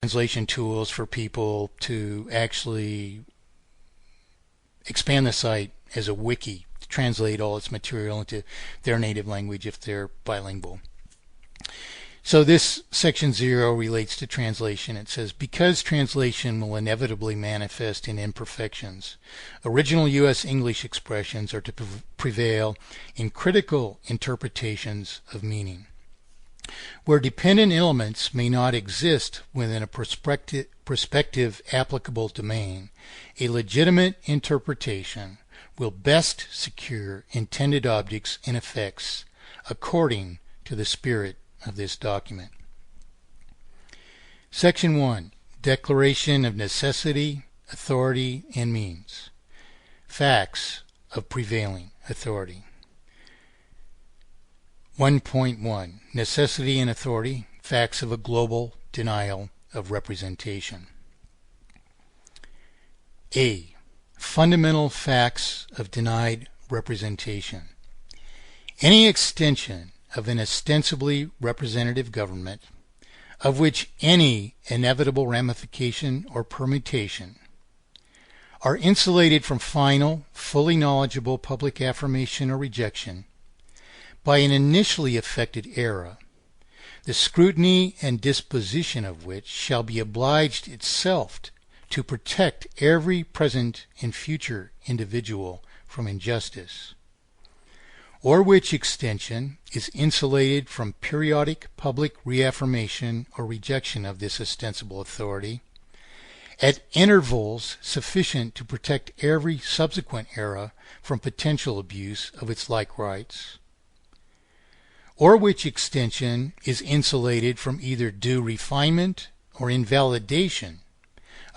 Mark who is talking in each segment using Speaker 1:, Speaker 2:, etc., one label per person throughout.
Speaker 1: translation tools for people to actually expand the site as a wiki, to translate all its material into their native language if they're bilingual. So this section 0 relates to translation. It says, because translation will inevitably manifest in imperfections, original U.S. English expressions are to prevail in critical interpretations of meaning. Where dependent elements may not exist within a prospective applicable domain, a legitimate interpretation will best secure intended objects and effects according to the spirit of this document. Section 1. Declaration of necessity, authority, and means. Facts of prevailing authority. 1.1. Necessity and authority. Facts of a global denial of representation. A. Fundamental facts of denied representation. Any extension of an ostensibly representative government, of which any inevitable ramification or permutation are insulated from final, fully knowledgeable public affirmation or rejection by an initially effected error, the scrutiny and disposition of which shall be obliged itself to protect every present and future individual from injustice, or which extension is insulated from periodic public reaffirmation or rejection of this ostensible authority at intervals sufficient to protect every subsequent era from potential abuse of its like rights, or which extension is insulated from either due refinement or invalidation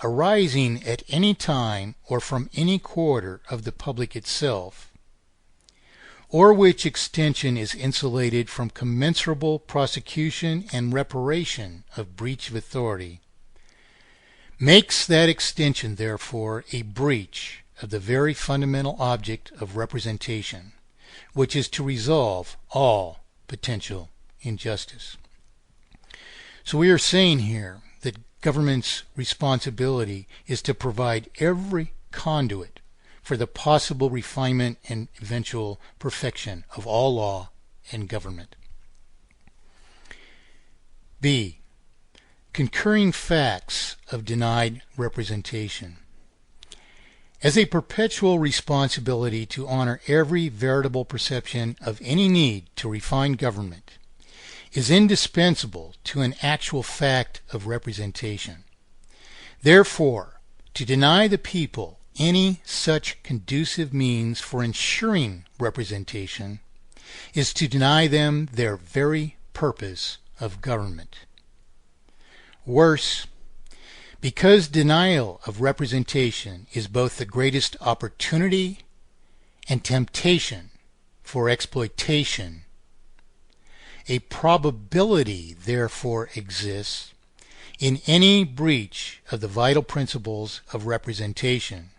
Speaker 1: arising at any time or from any quarter of the public itself, or which extension is insulated from commensurable prosecution and reparation of breach of authority, makes that extension, therefore, a breach of the very fundamental object of representation, which is to resolve all potential injustice. So we are saying here that government's responsibility is to provide every conduit for the possible refinement and eventual perfection of all law and government. B. Concurring facts of denied representation. As a perpetual responsibility to honor every veritable perception of any need to refine government is indispensable to an actual fact of representation. Therefore, to deny the people any such conducive means for ensuring representation is to deny them their very purpose of government. Worse, because denial of representation is both the greatest opportunity and temptation for exploitation, a probability therefore exists in any breach of the vital principles of representation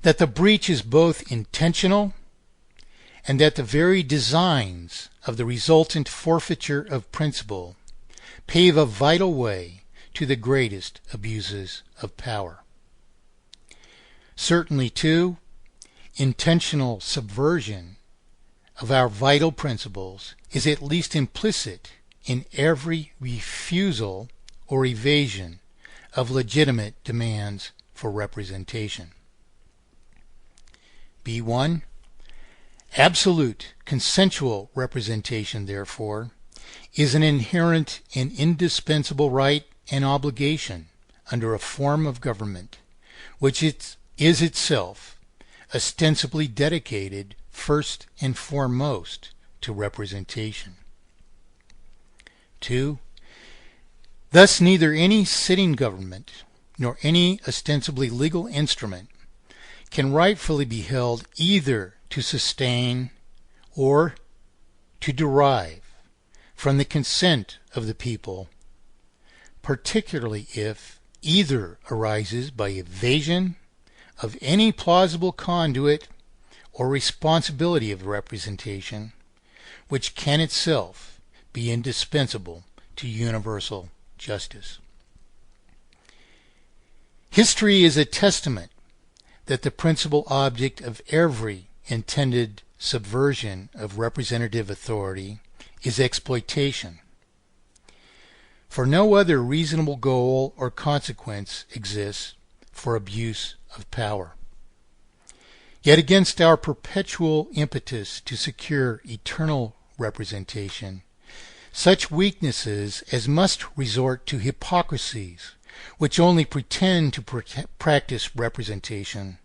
Speaker 1: that the breach is both intentional and that the very designs of the resultant forfeiture of principle pave a vital way to the greatest abuses of power. Certainly, too, intentional subversion of our vital principles is at least implicit in every refusal or evasion of legitimate demands for representation. B1. Absolute consensual representation, therefore, is an inherent and indispensable right and obligation under a form of government which is itself ostensibly dedicated first and foremost to representation. 2. Thus neither any sitting government nor any ostensibly legal instrument can rightfully be held either to sustain or to derive from the consent of the people, particularly if either arises by evasion of any plausible conduit or responsibility of representation, which can itself be indispensable to universal justice. History is a testament that the principal object of every intended subversion of representative authority is exploitation. For no other reasonable goal or consequence exists for abuse of power. Yet against our perpetual impetus to secure eternal representation, such weaknesses as must resort to hypocrisies which only pretend to practice representation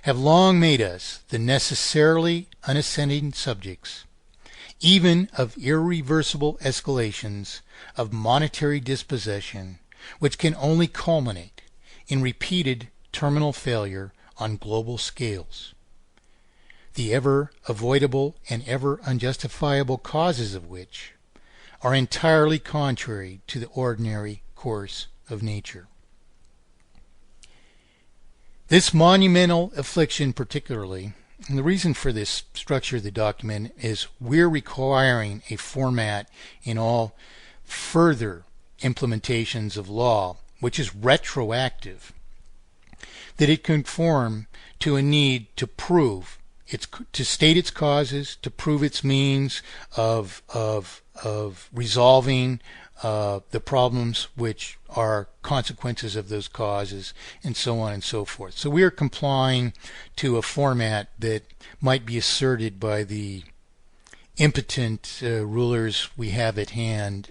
Speaker 1: have long made us the necessarily unassenting subjects, even of irreversible escalations of monetary dispossession, which can only culminate in repeated terminal failure on global scales, the ever avoidable and ever unjustifiable causes of which are entirely contrary to the ordinary course of nature. This monumental affliction particularly, and the reason for this structure of the document is we're requiring a format in all further implementations of law which is retroactive, that it conform to a need to prove to state its causes, to prove its means of resolving the problems which are consequences of those causes, and so on and so forth. So we are complying to a format that might be asserted by the impotent rulers we have at hand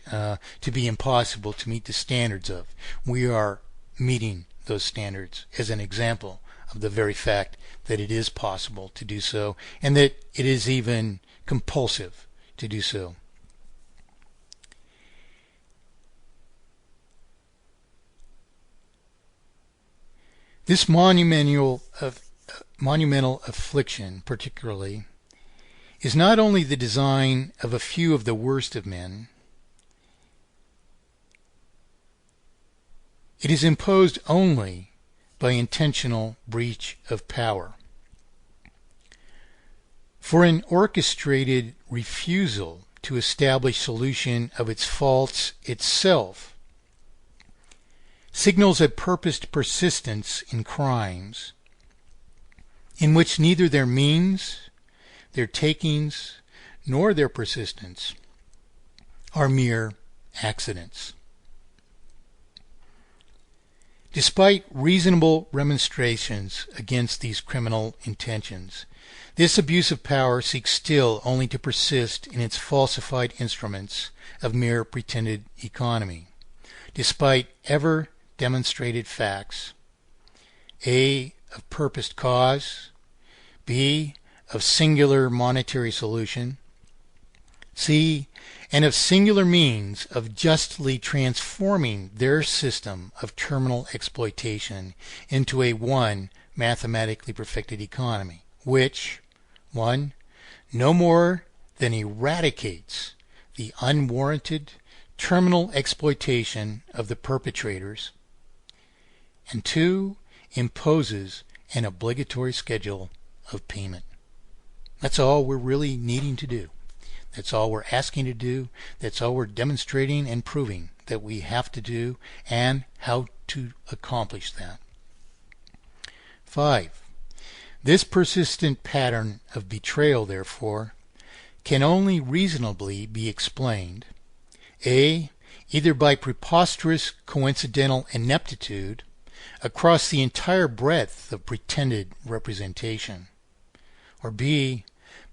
Speaker 1: to be impossible to meet the standards of. We are meeting those standards as an example of the very fact that it is possible to do so, and that it is even compulsive to do so. This monumental affliction, particularly, is not only the design of a few of the worst of men, it is imposed only by intentional breach of power. For an orchestrated refusal to establish solution of its faults itself signals a purposed persistence in crimes in which neither their means, their takings, nor their persistence are mere accidents. Despite reasonable remonstrations against these criminal intentions, this abuse of power seeks still only to persist in its falsified instruments of mere pretended economy, despite ever demonstrated facts, A, of purposed cause, B, of singular monetary solution, C, and of singular means of justly transforming their system of terminal exploitation into a one mathematically perfected economy, which, 1, no more than eradicates the unwarranted terminal exploitation of the perpetrators, and 2, imposes an obligatory schedule of payment. That's all we're really needing to do. That's all we're asking to do. That's all we're demonstrating and proving that we have to do, and how to accomplish that. 5. This persistent pattern of betrayal, therefore, can only reasonably be explained, A, either by preposterous coincidental ineptitude across the entire breadth of pretended representation, or B,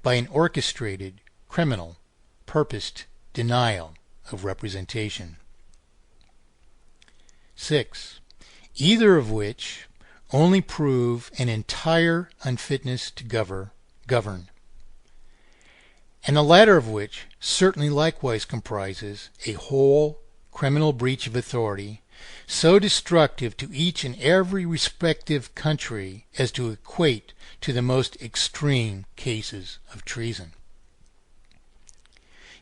Speaker 1: by an orchestrated, criminal, purposed denial of representation. 6. Either of which only prove an entire unfitness to govern, and the latter of which certainly likewise comprises a whole criminal breach of authority, so destructive to each and every respective country as to equate to the most extreme cases of treason.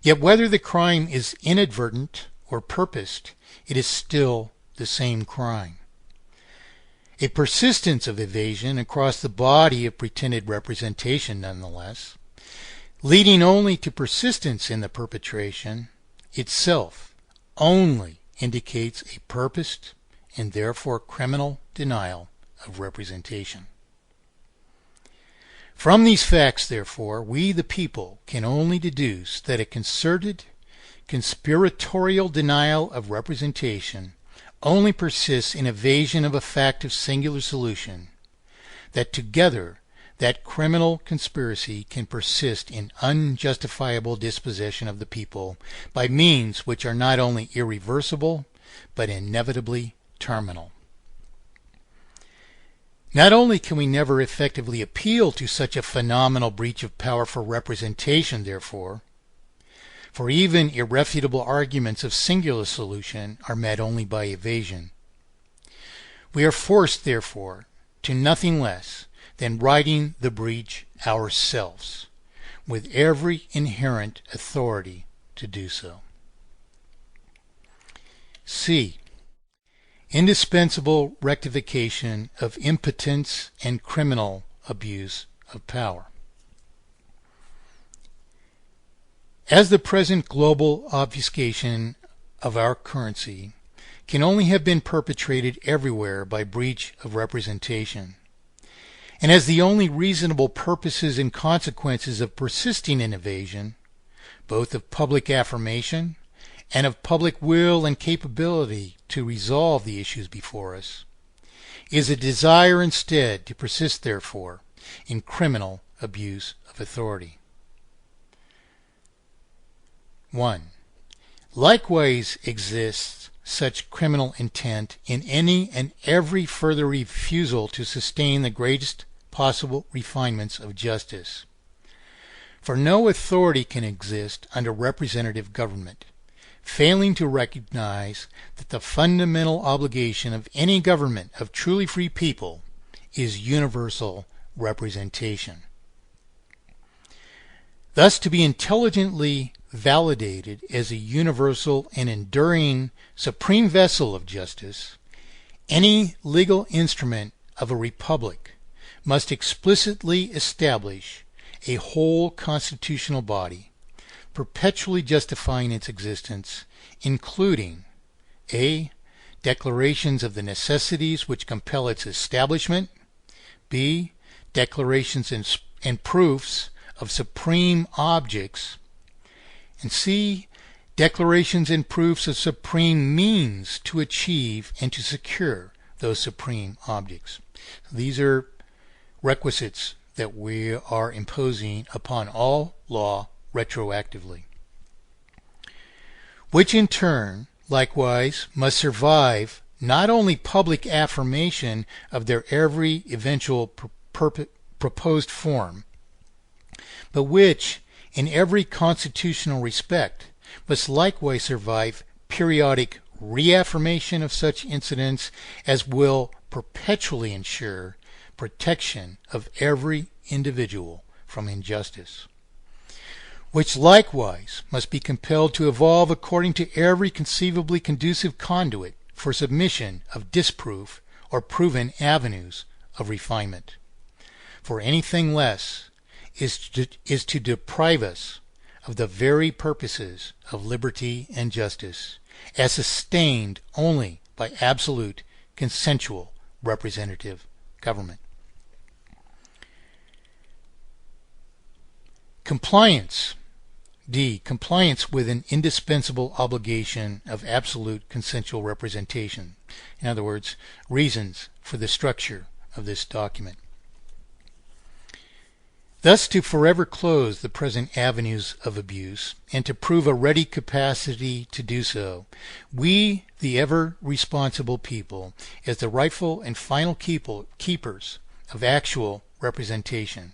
Speaker 1: Yet whether the crime is inadvertent or purposed, it is still the same crime. A persistence of evasion across the body of pretended representation, nonetheless, leading only to persistence in the perpetration, itself only indicates a purposed and therefore criminal denial of representation. From these facts, therefore, we the people can only deduce that a concerted, conspiratorial denial of representation only persists in evasion of a fact of singular solution, that together that criminal conspiracy can persist in unjustifiable dispossession of the people by means which are not only irreversible, but inevitably terminal. Not only can we never effectively appeal to such a phenomenal breach of power for representation, therefore, for even irrefutable arguments of singular solution are met only by evasion. We are forced, therefore, to nothing less than righting the breach ourselves, with every inherent authority to do so. C. Indispensable rectification of impotence and criminal abuse of power. As the present global obfuscation of our currency can only have been perpetrated everywhere by breach of representation, and as the only reasonable purposes and consequences of persisting in evasion, both of public affirmation and of public will and capability to resolve the issues before us, is a desire instead to persist, therefore, in criminal abuse of authority. 1. Likewise exists such criminal intent in any and every further refusal to sustain the greatest possible refinements of justice. For no authority can exist under representative government, failing to recognize that the fundamental obligation of any government of truly free people is universal representation. Thus, to be intelligently validated as a universal and enduring supreme vessel of justice, any legal instrument of a republic must explicitly establish a whole constitutional body, perpetually justifying its existence, including a. Declarations of the necessities which compel its establishment, b. Declarations and proofs of supreme objects, and c. Declarations and proofs of supreme means to achieve and to secure those supreme objects. These are requisites that we are imposing upon all law retroactively, which in turn likewise must survive not only public affirmation of their every eventual proposed form, but which in every constitutional respect must likewise survive periodic reaffirmation of such incidents as will perpetually ensure protection of every individual from injustice, which likewise must be compelled to evolve according to every conceivably conducive conduit for submission of disproof or proven avenues of refinement. For anything less is to deprive us of the very purposes of liberty and justice, as sustained only by absolute consensual representative government. Compliance. D. Compliance with an indispensable obligation of absolute consensual representation. In other words, reasons for the structure of this document. Thus, to forever close the present avenues of abuse, and to prove a ready capacity to do so, we, the ever responsible people, as the rightful and final keepers of actual representation,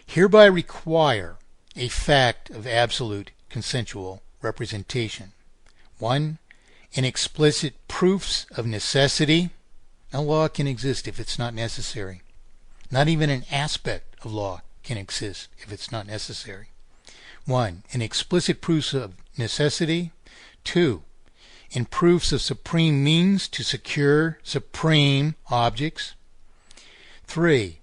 Speaker 1: hereby require a fact of absolute consensual representation. 1. In explicit proofs of necessity. No law can exist if it's not necessary. Not even an aspect of law can exist if it's not necessary. 1. In explicit proofs of necessity. 2. In proofs of supreme means to secure supreme objects. 3.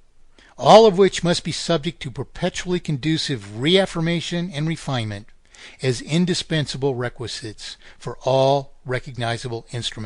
Speaker 1: All of which must be subject to perpetually conducive reaffirmation and refinement as indispensable requisites for all recognizable instrument.